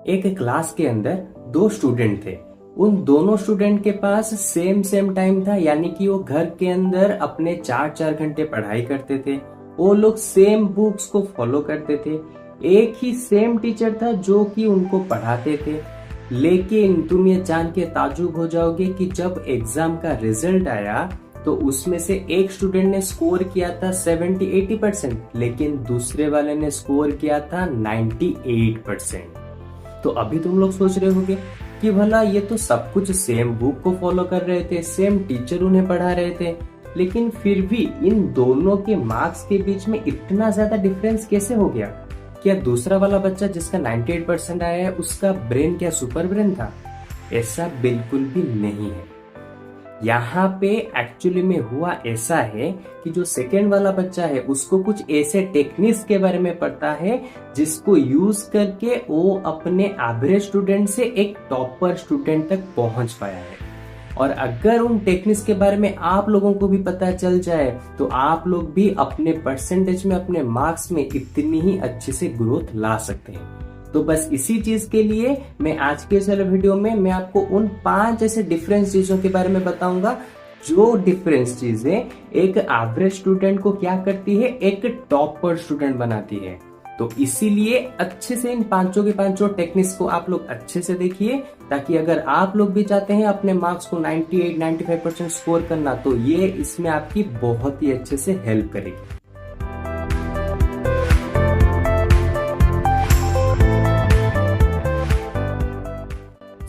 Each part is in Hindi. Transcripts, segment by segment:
एक क्लास के अंदर दो स्टूडेंट थे। उन दोनों स्टूडेंट के पास सेम टाइम था, यानी कि वो घर के अंदर अपने 4-4 घंटे पढ़ाई करते थे। वो लोग सेम बुक्स को फॉलो करते थे। एक ही सेम टीचर था जो कि उनको पढ़ाते थे। लेकिन तुम ये जान के ताज्जुब हो जाओगे कि जब एग्जाम का रिजल्ट आया तो उसमें से एक स्टूडेंट ने स्कोर किया था 70-80%, लेकिन दूसरे वाले ने स्कोर किया था 98%। तो अभी तुम लोग सोच रहे होगे कि भला ये तो सब कुछ सेम बुक को फॉलो कर रहे थे, सेम टीचर उन्हें पढ़ा रहे थे, लेकिन फिर भी इन दोनों के मार्क्स के बीच में इतना ज्यादा डिफरेंस कैसे हो गया? क्या दूसरा वाला बच्चा जिसका 98% आया है उसका ब्रेन क्या सुपर ब्रेन था? ऐसा बिल्कुल भी नहीं है। यहाँ पे एक्चुअली में हुआ ऐसा है कि जो सेकेंड वाला बच्चा है उसको कुछ ऐसे टेक्निक्स के बारे में पता है जिसको यूज करके वो अपने एवरेज स्टूडेंट से एक टॉपर स्टूडेंट तक पहुंच पाया है। और अगर उन टेक्निक्स के बारे में आप लोगों को भी पता चल जाए तो आप लोग भी अपने परसेंटेज में, अपने मार्क्स में इतनी ही अच्छे से ग्रोथ ला सकते हैं। तो बस इसी चीज के लिए मैं आज के इस वीडियो में मैं आपको उन 5 ऐसे डिफरेंस चीजों के बारे में बताऊंगा जो डिफरेंस चीजें एक एवरेज स्टूडेंट को क्या करती है, एक टॉपर स्टूडेंट बनाती है। तो इसीलिए अच्छे से इन पांचों के पांचों टेक्निक्स को आप लोग अच्छे से देखिए, ताकि अगर आप लोग भी चाहते हैं अपने मार्क्स को 98-95% स्कोर करना तो ये इसमें आपकी बहुत ही अच्छे से हेल्प करेगी।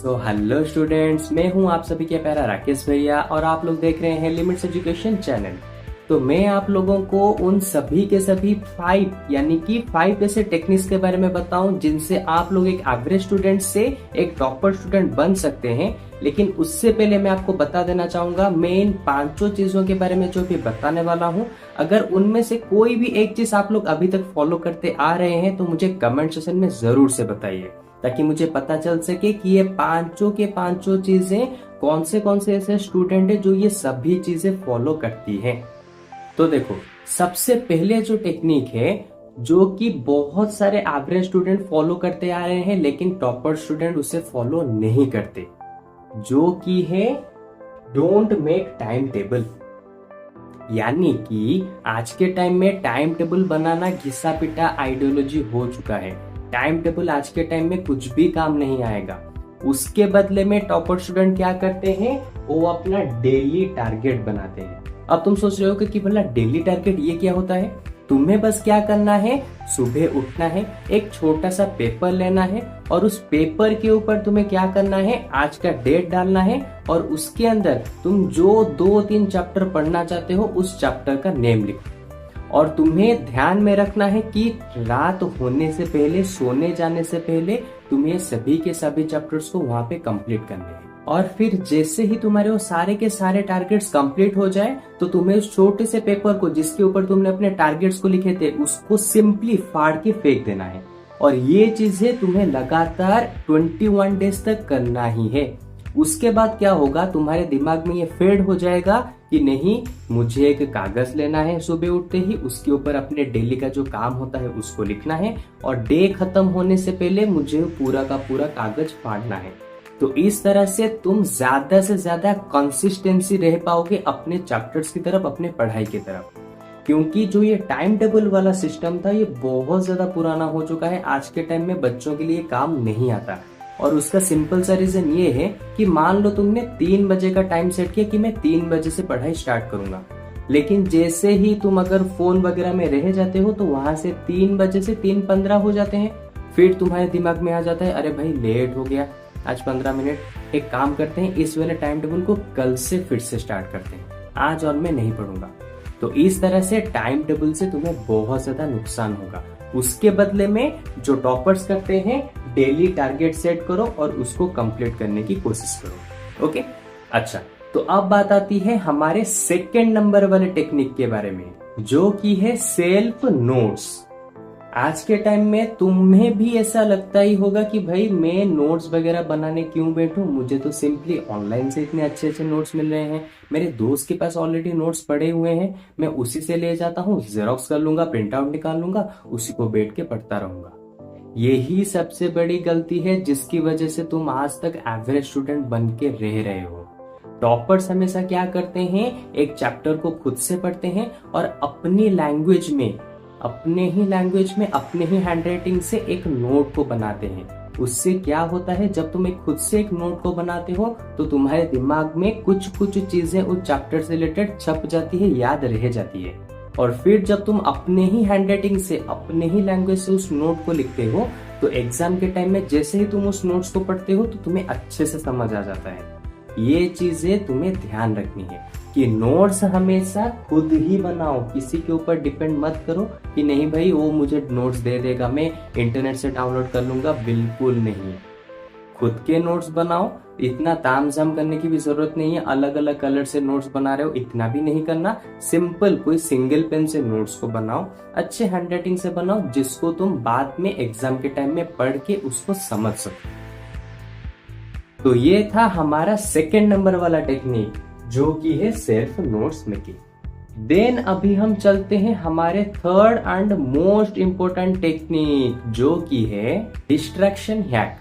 तो हेलो स्टूडेंट्स, मैं हूं आप सभी के प्यारा राकेश भैया और आप लोग देख रहे हैं लिमिट्स एजुकेशन चैनल। तो मैं आप लोगों को उन सभी के सभी 5 ऐसे टेक्निक्स के बारे में बताऊं जिनसे आप लोग एक एवरेज स्टूडेंट से एक टॉपर स्टूडेंट बन सकते हैं। लेकिन उससे पहले मैं आपको बता देना चाहूंगा, मैं इन 5 चीजों के बारे में जो भी बताने वाला हूं, अगर उनमें से कोई भी एक चीज आप लोग अभी तक फॉलो करते आ रहे हैं तो मुझे कमेंट सेक्शन में जरूर से बताइए, ताकि मुझे पता चल सके कि ये 5 चीजें कौन से ऐसे स्टूडेंट है जो ये सभी चीजें फॉलो करती हैं। तो देखो, सबसे पहले जो टेक्निक है जो कि बहुत सारे एवरेज स्टूडेंट फॉलो करते आ रहे हैं लेकिन टॉपर स्टूडेंट उसे फॉलो नहीं करते, जो कि है डोंट मेक टाइम टेबल। यानी कि आज के टाइम में टाइम टेबल बनाना घिसा पिटा आइडियोलॉजी हो चुका है। टाइम टेबल आज के टाइम में कुछ भी काम नहीं आएगा। उसके बदले में टॉपर स्टूडेंट क्या करते हैं, वो अपना डेली टारगेट बनाते हैं। अब तुम सोच रहे हो कि भला डेली टारगेट ये क्या होता है? तुम्हें बस क्या करना है, सुबह उठना है, एक छोटा सा पेपर लेना है और उस पेपर के ऊपर तुम्हें क्या करना है, आज का डेट डालना है और उसके अंदर तुम जो 2-3 चैप्टर पढ़ना चाहते हो उस चैप्टर का नेम लिखो। और तुम्हें ध्यान में रखना है कि रात होने से पहले, सोने जाने से पहले तुम्हें सभी के सभी चैप्टर्स को वहां पे कंप्लीट करने हैं। और फिर जैसे ही तुम्हारे वो सारे के सारे टारगेट्स कंप्लीट हो जाए तो तुम्हें उस छोटे से पेपर को जिसके ऊपर तुमने अपने टारगेट्स को लिखे थे उसको सिंपली फाड़ के फेंक देना है। और ये चीजें तुम्हें लगातार 21 डेज तक करना ही है। उसके बाद क्या होगा, तुम्हारे दिमाग में ये फेड हो जाएगा कि नहीं, मुझे एक कागज लेना है सुबह उठते ही, उसके ऊपर अपने डेली का जो काम होता है उसको लिखना है और डे खत्म होने से पहले मुझे पूरा का पूरा कागज फाड़ना है। तो इस तरह से तुम ज्यादा से ज्यादा कंसिस्टेंसी रह पाओगे अपने चैप्टर्स की तरफ, अपने पढ़ाई की तरफ। क्योंकि जो ये टाइम टेबल वाला सिस्टम था ये बहुत ज्यादा पुराना हो चुका है, आज के टाइम में बच्चों के लिए काम नहीं आता। और उसका सिंपल सा रीजन ये है कि मान लो तुमने 3 बजे का टाइम सेट किया कि मैं 3 बजे से पढ़ाई स्टार्ट करूंगा, लेकिन जैसे ही तुम अगर फोन वगैरह में रह जाते हो तो वहां से 3 बजे से 3:15 हो जाते हैं। फिर तुम्हारे दिमाग में आ जाता है, अरे भाई लेट हो गया आज 15 मिनट, एक काम करते हैं इस वाले टाइम टेबल को कल से फिर से स्टार्ट करते हैं, आज और मैं नहीं पढ़ूंगा। तो इस तरह से टाइम टेबल से तुम्हें बहुत ज्यादा नुकसान होगा। उसके बदले में जो टॉपर्स करते हैं, डेली टारगेट सेट करो और उसको कंप्लीट करने की कोशिश करो। ओके, अच्छा, तो अब बात आती है हमारे सेकंड नंबर वाले टेक्निक के बारे में, जो कि है सेल्फ नोट्स। आज के टाइम में तुम्हें भी ऐसा लगता ही होगा कि भाई मैं नोट्स वगैरह बनाने क्यों बैठूं, मुझे तो सिंपली ऑनलाइन से इतने अच्छे अच्छे नोट्स मिल रहे हैं, मेरे दोस्त के पास ऑलरेडी नोट्स पड़े हुए हैं, मैं उसी से ले जाता हूँ, जेरोक्स कर लूंगा, प्रिंट आउट निकाल लूंगा, उसी को बैठ के पढ़ता रहूंगा। यही सबसे बड़ी गलती है जिसकी वजह से तुम आज तक एवरेज स्टूडेंट बन के रह रहे हो। टॉपर्स हमेशा क्या करते हैं, एक चैप्टर को खुद से पढ़ते हैं और अपनी लैंग्वेज में, अपने ही लैंग्वेज में, अपने ही हैंडराइटिंग से एक नोट को बनाते हैं। उससे क्या होता है, जब तुम एक खुद से एक नोट को बनाते हो तो तुम्हारे दिमाग में कुछ कुछ चीजें उस चैप्टर से रिलेटेड छप जाती है, याद रह जाती है। और फिर जब तुम अपने ही हैंडराइटिंग से, अपने ही लैंग्वेज से उस नोट को लिखते हो तो एग्जाम के टाइम में जैसे ही तुम उस नोट्स को पढ़ते हो तो तुम्हें अच्छे से समझ आ जाता है। ये चीजें तुम्हें ध्यान रखनी है कि नोट्स हमेशा खुद ही बनाओ, किसी के ऊपर डिपेंड मत करो कि नहीं भाई वो मुझे नोट्स दे देगा, मैं इंटरनेट से डाउनलोड कर लूंगा। बिल्कुल नहीं, खुद के नोट्स बनाओ। इतना तामझाम करने की भी जरूरत नहीं है, अलग अलग कलर से नोट्स बना रहे हो इतना भी नहीं करना। सिंपल कोई सिंगल पेन से नोट्स को बनाओ, अच्छे हैंडराइटिंग से बनाओ, जिसको तुम बाद में एग्जाम के टाइम में पढ़ के उसको समझ सको। तो ये था हमारा सेकंड नंबर वाला टेक्निक, जो कि है सेल्फ नोट्स मेकिंग। देन अभी हम चलते हैं हमारे third and most important technique, जो कि है डिस्ट्रैक्शन हैक।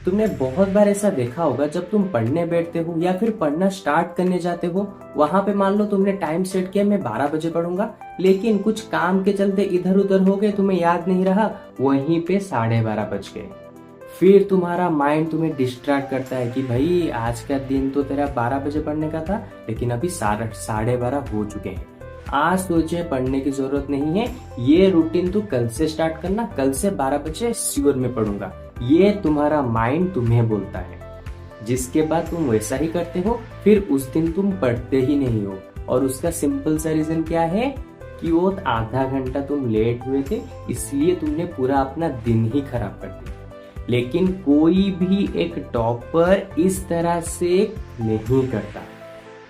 तुमने बहुत बार ऐसा देखा होगा, जब तुम पढ़ने बैठते हो या फिर पढ़ना स्टार्ट करने जाते हो, वहां पे मान लो तुमने टाइम सेट किया मैं 12 बजे पढ़ूंगा, लेकिन कुछ काम के चलते इधर उधर हो गए, तुम्हें याद नहीं रहा, वहीं पे 12:30 बज गए। फिर तुम्हारा माइंड तुम्हें डिस्ट्रैक्ट करता है कि भाई आज का दिन तो तेरा 12 बजे पढ़ने का था, लेकिन अभी 12:30 हो चुके हैं। आज तुझे पढ़ने की जरूरत नहीं है, ये रूटीन तू कल से स्टार्ट करना, कल से 12 बजे श्योर में पढ़ूंगा। ये तुम्हारा माइंड तुम्हें बोलता है, जिसके बाद तुम वैसा ही करते हो। फिर उस दिन तुम पढ़ते ही नहीं हो, और उसका सिंपल सा रीजन क्या है कि वो आधा घंटा तुम लेट हुए थे, इसलिए तुमने पूरा अपना दिन ही खराब कर दिया। लेकिन कोई भी एक टॉपर इस तरह से नहीं करता,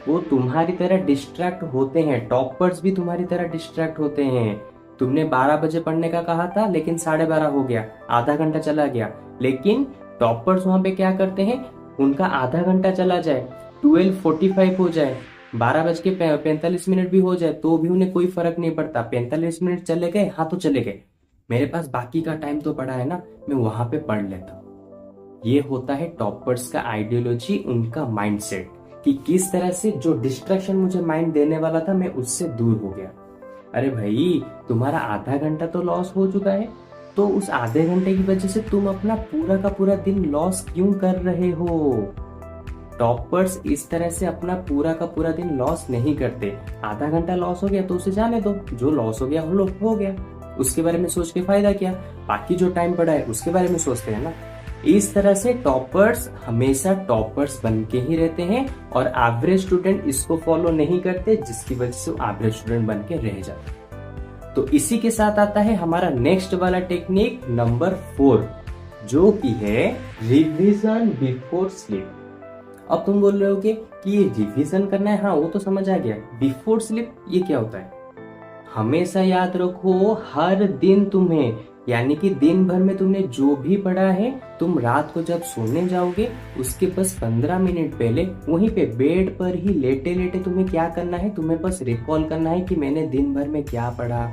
वो तुम्हारी तरह डिस्ट्रैक्ट होते हैं। टॉपर्स भी तुम्हारी तरह डिस्ट्रैक्ट होते हैं। तुमने 12 बजे पढ़ने का कहा था, लेकिन 12:30 हो गया, आधा घंटा चला गया। लेकिन टॉपर्स वहां पे क्या करते हैं, उनका आधा घंटा चला जाए, 12:45 हो जाए, 12:45 भी हो जाए, तो भी उन्हें कोई फर्क नहीं पड़ता। 45 मिनट चले गए, हाँ तो चले गए, मेरे पास बाकी का टाइम तो पड़ा है ना, मैं वहां पे पढ़ लेता हूँ। ये होता है टॉपर्स का आइडियोलॉजी, उनका माइंडसेट, कि किस तरह से जो डिस्ट्रैक्शन मुझे माइंड देने वाला था मैं उससे दूर हो गया। अरे भाई, तुम्हारा आधा घंटा तो लॉस हो चुका है, तो उस आधे घंटे की वजह से तुम अपना पूरा का पूरा दिन लॉस क्यों कर रहे हो? टॉपर्स इस तरह से अपना पूरा का पूरा दिन लॉस नहीं करते। आधा घंटा लॉस हो गया तो उसे जाने दो, जो लॉस हो गया हो गया, उसके बारे में सोच के फायदा क्या, बाकी जो टाइम पड़ा है उसके बारे में सोचते हैं ना। इस तरह से टॉपर्स हमेशा टॉपर्स बन के ही रहते हैं, और एवरेज स्टूडेंट इसको फॉलो नहीं करते, जिसकी वजह से एवरेज स्टूडेंट बन के रह जाते। तो इसी के साथ आता है हमारा नेक्स्ट वाला टेक्निक नंबर 4, जो कि है रिवीजन बिफोर स्लीप। अब तुम बोल रहे होगे कि ये रिवीजन करना है, हाँ वो तो समझ आ गया, बिफोर स्लीप ये क्या होता है? हमेशा याद रखो, हर दिन तुम्हें, यानी कि दिन भर में तुमने जो भी पढ़ा है, तुम रात को जब सोने जाओगे उसके बस 15 मिनट पहले वहीं पे बेड पर ही लेटे लेटे तुम्हें क्या करना है, तुम्हें बस रिकॉल करना है कि मैंने दिन भर में क्या पढ़ा,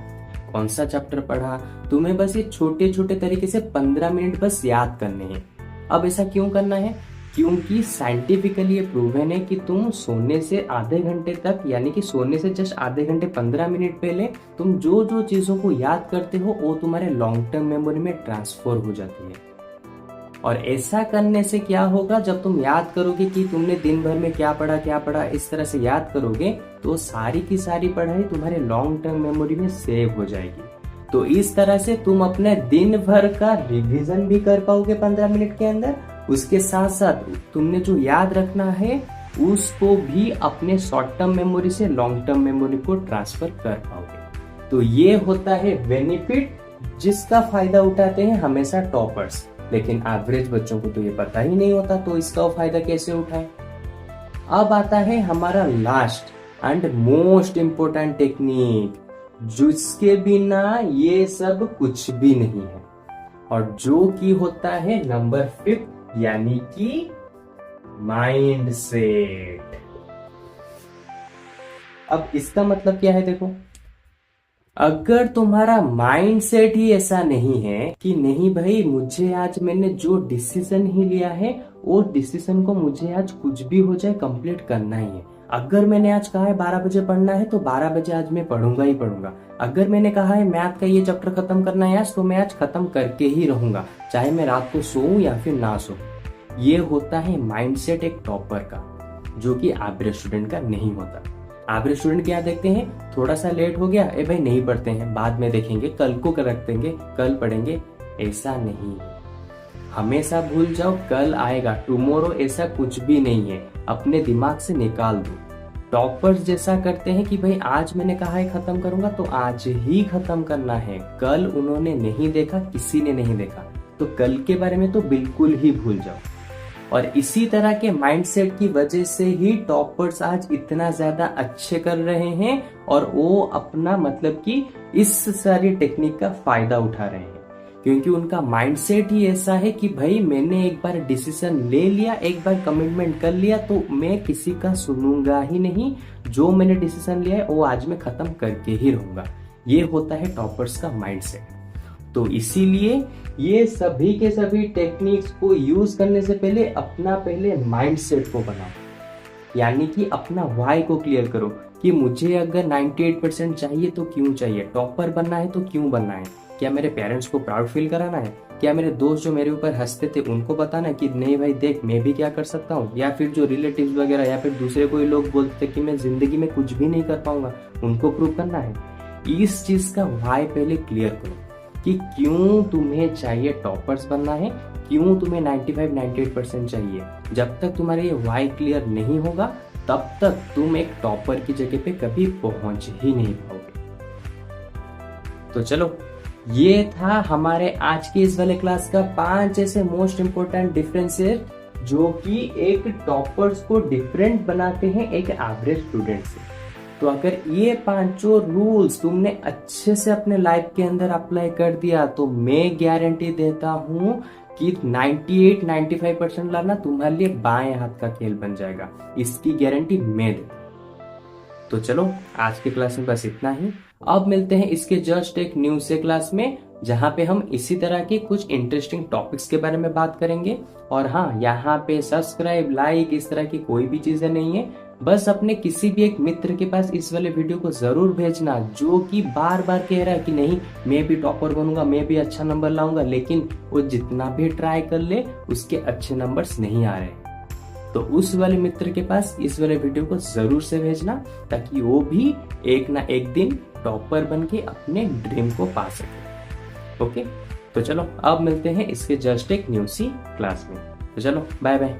कौन सा चैप्टर पढ़ा। तुम्हें बस ये छोटे छोटे तरीके से 15 मिनट बस याद करने हैं। अब ऐसा क्यों करना है? क्योंकि साइंटिफिकली ये प्रूवन है कि तुम सोने से आधे घंटे तक, यानी कि सोने से जस्ट आधे घंटे 15 मिनट पहले तुम जो जो चीजों को याद करते हो वो तुम्हारे लॉन्ग टर्म मेमोरी में ट्रांसफर हो जाती है। और ऐसा करने से क्या होगा, जब तुम याद करोगे कि तुमने दिन भर में क्या पढ़ा, इस तरह से याद करोगे तो सारी की सारी पढ़ाई तुम्हारे लॉन्ग टर्म मेमोरी में सेव हो जाएगी। तो इस तरह से तुम अपने दिन भर का रिवीजन भी कर पाओगे 15 मिनट के अंदर, उसके साथ साथ तुमने जो याद रखना है उसको भी अपने शॉर्ट टर्म मेमोरी से लॉन्ग टर्म मेमोरी को ट्रांसफर कर पाओगे। तो ये होता है बेनिफिट, जिसका फायदा उठाते हैं हमेशा टॉपर्स, लेकिन एवरेज बच्चों को तो ये पता ही नहीं होता, तो इसका फायदा कैसे उठाएं? अब आता है हमारा last and most important technique, जिसके बिना ये सब कुछ भी नहीं है, और जो कि होता है नंबर 5, यानी कि माइंड सेट। अब इसका मतलब क्या है? देखो, अगर तुम्हारा माइंड सेट ही ऐसा नहीं है कि नहीं भाई, मुझे आज मैंने जो डिसीजन ही लिया है वो डिसीजन को मुझे आज कुछ भी हो जाए कंप्लीट करना ही है। अगर मैंने आज कहा है 12 बजे पढ़ना है तो 12 बजे आज मैं पढ़ूंगा ही पढ़ूंगा। अगर मैंने कहा है मैथ का ये चैप्टर खत्म करना है आज, तो मैं आज खत्म करके ही रहूंगा, चाहे मैं रात को सोऊं या फिर ना सोऊं। ये होता है माइंडसेट एक टॉपर का, जो कि एवरेज स्टूडेंट का नहीं होता। एवरेज स्टूडेंट क्या देखते हैं, थोड़ा सा लेट हो गया, ए भाई नहीं पढ़ते हैं, बाद में देखेंगे, कल को रख देंगे, कल पढ़ेंगे। ऐसा नहीं है, हमेशा भूल जाओ कल आएगा, टुमारो ऐसा कुछ भी नहीं है, अपने दिमाग से निकाल दो। टॉपर्स जैसा करते हैं कि भाई आज मैंने कहा है खत्म करूंगा तो आज ही खत्म करना है, कल उन्होंने नहीं देखा, किसी ने नहीं देखा, तो कल के बारे में तो बिल्कुल ही भूल जाओ। और इसी तरह के माइंडसेट की वजह से ही टॉपर्स आज इतना ज्यादा अच्छे कर रहे हैं और वो अपना मतलब कि इस सारी टेक्निक का फायदा उठा रहे हैं, क्योंकि उनका माइंडसेट ही ऐसा है कि भाई मैंने एक बार डिसीजन ले लिया, एक बार कमिटमेंट कर लिया, तो मैं किसी का सुनूंगा ही नहीं, जो मैंने डिसीजन लिया है वो आज मैं खत्म करके ही रहूंगा। ये होता है टॉपर्स का माइंडसेट। तो इसीलिए ये सभी के सभी टेक्निक्स को यूज करने से पहले अपना पहले माइंडसेट को बनाओ, यानी कि अपना वाई को क्लियर करो कि मुझे अगर 98% चाहिए तो क्यों चाहिए, टॉपर बनना है तो क्यों बनना है, क्या मेरे पेरेंट्स को प्राउड फील कराना है, क्या मेरे दोस्त जो मेरे ऊपर हंसते थे उनको बताना कि नहीं भाई देख मैं भी क्या कर सकता हूँ, या फिर जो रिलेटिव्स वगैरह या फिर दूसरे कोई लोग बोलते कि मैं जिंदगी में कुछ भी नहीं कर पाऊंगा, उनको प्रूव करना है। इस चीज का वाई पहले क्लियर करो कि क्यों तुम्हें चाहिए टॉपर्स बनना है, क्यों तुम्हें 95-98% चाहिए। जब तक तुम्हारा ये वाई क्लियर नहीं होगा तब तक तुम एक टॉपर की जगह पे कभी पहुंच ही नहीं पाओगे। तो चलो, ये था हमारे आज के इस वाले क्लास का 5 ऐसे मोस्ट इंपोर्टेंट डिफरेंसेस जो कि एक टॉपर्स को डिफरेंट बनाते हैं एक एवरेज स्टूडेंट से। तो अगर ये 5 रूल्स तुमने अच्छे से अपने लाइफ के अंदर अप्लाई कर दिया तो मैं गारंटी देता हूं कि 98-95% लाना तुम्हारे लिए बाएं हाथ का खेल बन जाएगा, इसकी गारंटी मैं देता हूं। तो चलो, आज के क्लास में बस इतना ही। अब मिलते हैं इसके जस्ट एक न्यू से क्लास में, जहां पे हम इसी तरह के कुछ इंटरेस्टिंग टॉपिक्स के बारे में बात करेंगे। और हाँ, यहाँ पे सब्सक्राइब, लाइक, इस तरह की कोई भी चीजें नहीं है, बस अपने किसी भी एक मित्र के पास इस वाले वीडियो को जरूर भेजना जो कि बार बार कह रहा है कि नहीं मैं भी टॉपर बनूंगा, मैं भी अच्छा नंबर लाऊंगा, लेकिन वो जितना भी ट्राई कर ले उसके अच्छे नंबर्स नहीं आ रहे। तो उस वाले मित्र के पास इस वाले वीडियो को जरूर से भेजना, ताकि वो भी एक ना एक दिन टॉपर बन के अपने ड्रीम को पा सके। ओके, तो चलो अब मिलते हैं इसके जस्ट एक न्यू सी क्लास में। तो चलो, बाय बाय।